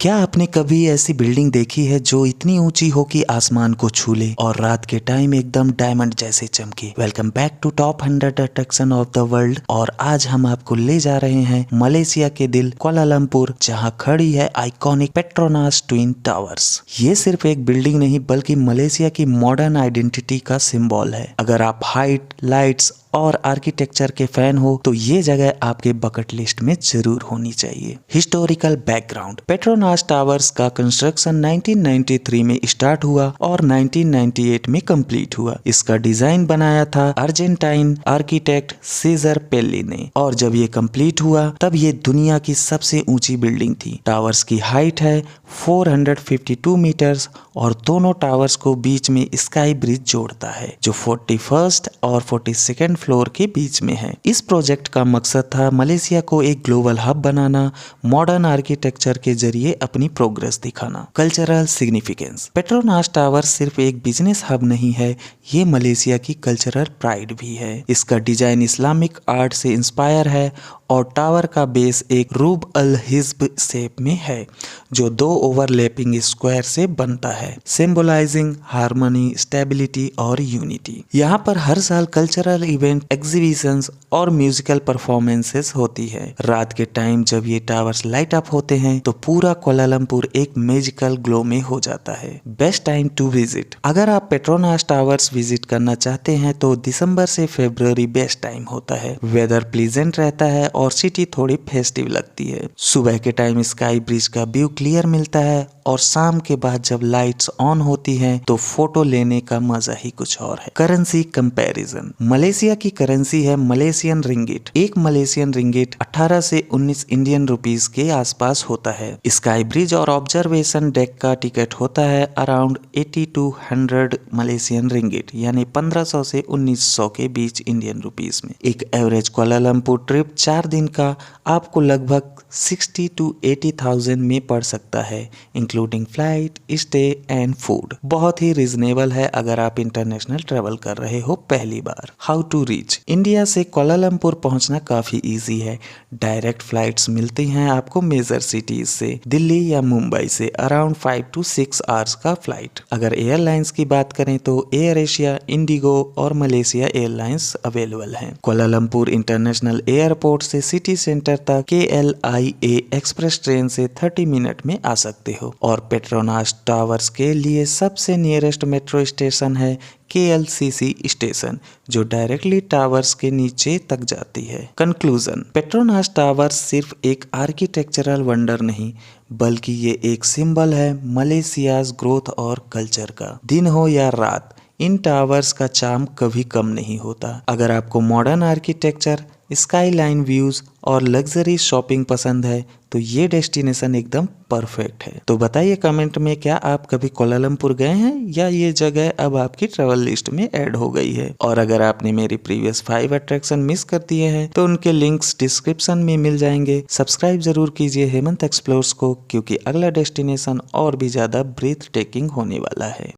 क्या आपने कभी ऐसी बिल्डिंग देखी है जो इतनी ऊंची हो कि आसमान को छू ले और रात के टाइम एकदम डायमंड जैसे चमके। Welcome back to top 100 attraction of the world. और आज हम आपको ले जा रहे हैं मलेशिया के दिल कुआलालंपुर, जहां खड़ी है आइकॉनिक पेट्रोनास ट्विन टावर्स। ये सिर्फ एक बिल्डिंग नहीं बल्कि मलेशिया की मॉडर्न आइडेंटिटी का सिंबल है। अगर आप हाइट, लाइट्स और आर्किटेक्चर के फैन हो तो ये जगह आपके बकेट लिस्ट में जरूर होनी चाहिए। Historical background. पेट्रोनास टावर्स का कंस्ट्रक्शन 1993 में स्टार्ट हुआ और 1998 में कंप्लीट हुआ। इसका डिजाइन बनाया था अर्जेंटाइन आर्किटेक्ट सीजर पेल्ली ने, और जब ये कंप्लीट हुआ तब ये दुनिया की सबसे ऊंची बिल्डिंग थी। टावर्स की हाइट है 452 मीटर्स और दोनों टावर्स को बीच में स्काई ब्रिज जोड़ता है जो 41st और 42nd फ्लोर के बीच में है। इस प्रोजेक्ट का मकसद था मलेशिया को एक ग्लोबल हब बनाना, मॉडर्न आर्किटेक्चर के जरिए अपनी प्रोग्रेस दिखाना। Cultural significance. पेट्रोनास टावर सिर्फ एक बिजनेस हब नहीं है, ये मलेशिया की कल्चरल प्राइड भी है। इसका डिजाइन इस्लामिक आर्ट से इंस्पायर है और टावर का बेस एक रूब अल हिज्ब शेप में है जो दो ओवरलैपिंग स्क्वायर से बनता है, सिंबलाइजिंग हार्मनी, स्टेबिलिटी और यूनिटी। यहाँ पर हर साल कल्चरल इवेंट, एग्जीबिशंस और म्यूजिकल परफॉर्मेंसेस होती है। रात के टाइम जब ये टावर्स लाइट अप होते हैं तो पूरा कुआलालंपुर एक मैजिकल ग्लो में हो जाता है। Best time to visit. अगर आप पेट्रोनास टावर्स विजिट करना चाहते हैं तो दिसंबर से फरवरी बेस्ट टाइम होता है। वेदर प्लीजेंट रहता है और सिटी थोड़ी फेस्टिव लगती है। सुबह के टाइम स्काई ब्रिज का व्यू क्लियर मिलता है और शाम के बाद जब लाइट्स ऑन होती हैं तो फोटो लेने का मजा ही कुछ और है। Currency comparison. मलेशिया की करेंसी है मलेशियन रिंगिट। एक मलेशियन रिंगिट 18 से 19 इंडियन रुपीस के आसपास होता है। स्काई ब्रिज और ऑब्जर्वेशन डेक का टिकट होता है अराउंड 80 to 100 मलेशियन रिंगिट, यानी 1500 से 1900 के बीच इंडियन रुपीस में। एक एवरेज कुआलालंपुर ट्रिप 4 दिन का आपको लगभग 60 to 80,000 में पड़ सकता है, including flight, stay and food. बहुत ही रिजनेबल है अगर आप इंटरनेशनल ट्रेवल कर रहे हो पहली बार। How to reach. इंडिया से कुआलालंपुर पहुंचना काफी इजी है। डायरेक्ट फ्लाइट्स मिलती हैं आपको मेजर सिटीज से, दिल्ली या मुंबई से अराउंड 5 to 6 आवर्स का फ्लाइट। अगर एयरलाइंस की बात करें तो एयर एशिया, इंडिगो और मलेशिया एयरलाइंस अवेलेबल हैं। कुआलालंपुर इंटरनेशनल एयरपोर्ट से सिटी सेंटर तक KLIA एक्सप्रेस ट्रेन से 30 मिनट में आ सकते हो। और पेट्रोनास टावर्स के लिए सबसे नियरेस्ट मेट्रो स्टेशन है KLCC स्टेशन, जो डायरेक्टली टावर्स के नीचे तक जाती है। कंक्लूजन। पेट्रोनास टावर्स सिर्फ एक आर्किटेक्चरल वंडर नहीं बल्कि ये एक सिंबल है मलेशियाज ग्रोथ और कल्चर का। दिन हो या रात, इन टावर्स का चार्म कभी कम नहीं होता। अगर आपको मॉडर्न आर्किटेक्चर, स्काईलाइन व्यूज और लग्जरी शॉपिंग पसंद है तो ये डेस्टिनेशन एकदम परफेक्ट है। तो बताइए कमेंट में, क्या आप कभी कुआलालंपुर गए हैं या ये जगह अब आपकी ट्रैवल लिस्ट में ऐड हो गई है। और अगर आपने मेरी प्रीवियस 5 अट्रैक्शन मिस कर दिए हैं तो उनके लिंक्स डिस्क्रिप्शन में मिल जाएंगे। सब्सक्राइब जरूर कीजिए हेमंत एक्सप्लोर्स को, क्योंकि अगला डेस्टिनेशन और भी ज्यादा ब्रीथ टेकिंग होने वाला है।